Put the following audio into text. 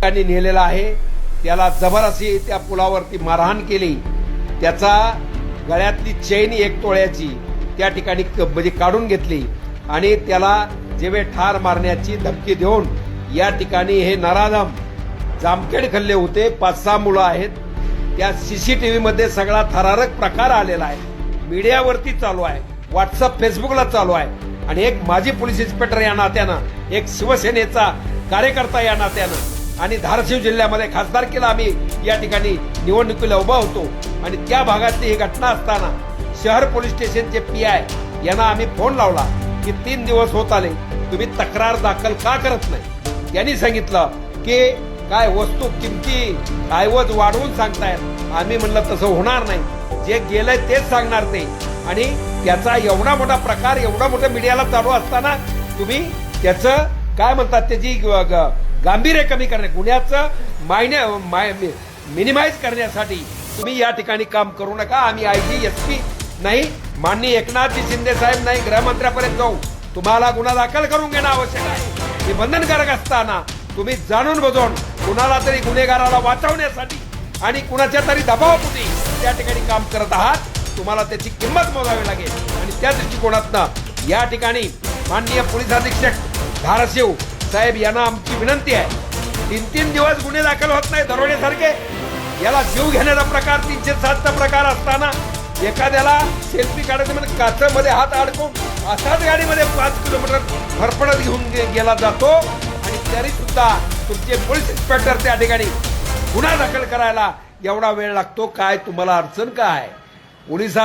ठिकाणी नेलेला आहे. त्याला जबरदस्ती त्या पुलावरती मारहाण केली. त्याचा गळ्यातली चेन 1 तोळ्याची त्या ठिकाणी म्हणजे काढून घेतली आणि त्याला जेवे ठार मारण्याची धमकी देऊन या ठिकाणी हे नराधम जामखेड खल्ले होते. 5-6 मुलं आहेत. त्या सीसीटीव्ही मध्ये सगळा थरारक प्रकार आलेला आहे. मीडियावरती चालू आहे, व्हॉट्सअप फेसबुकला चालू आहे. आणि एक माजी पोलीस इन्स्पेक्टर या नात्यानं, एक शिवसेनेचा कार्यकर्ता या नात्यानं आणि धाराशिव जिल्ह्यामध्ये खासदारकीला आम्ही या ठिकाणी निवडणुकीला उभा होतो आणि त्या भागातली ही घटना असताना शहर पोलीस स्टेशनचे PI यांना आम्ही फोन लावला की 3 दिवस होत आले, तुम्ही तक्रार दाखल का करत नाही. त्यांनी सांगितलं की काय वस्तू किमती ऐवज वाढवून सांगतायत. आम्ही म्हणलं तसं होणार नाही, जे गेलंय तेच सांगणार ते. आणि त्याचा एवढा मोठा प्रकार एवढा मोठा मीडियाला चालू असताना तुम्ही त्याचं काय म्हणतात त्याची गांभीर्य कमी करणे, गुन्ह्याचं मिनिमाइज करण्यासाठी तुम्ही या ठिकाणी काम करू नका. आम्ही IG SP नाही, माननीय एकनाथजी शिंदे साहेब नाही, गृहमंत्र्यापर्यंत जाऊ. तुम्हाला गुन्हा दाखल करून घेणं आवश्यक आहे. हे बंधनकारक असताना तुम्ही जाणून बुजून कुणाला तरी गुन्हेगाराला वाचवण्यासाठी आणि कुणाच्या तरी दबावापोटी त्या ठिकाणी काम करत आहात. तुम्हाला त्याची किंमत मोजावी लागेल. आणि त्या दृष्टिकोनातनं या ठिकाणी माननीय पोलीस अधीक्षक धाराशिव साहेब यांना आमची विनंती आहे. 3-3 दिवस गुन्हे दाखल होत नाही दरोडेसारखे. याला जीव घेण्याचा प्रकार 307चा प्रकार असताना एखाद्याला सेल्फी काढायचं म्हणजे काचमध्ये हात अडकून असाच गाडीमध्ये 5 किलोमीटर फरफडत घेऊन गेला जातो. आणि तरी सुद्धा तुमचे पोलीस इन्स्पेक्टर त्या ठिकाणी गुन्हा दाखल करायला एवढा वेळ लागतो. काय तुम्हाला अडचण काय? पोलिसात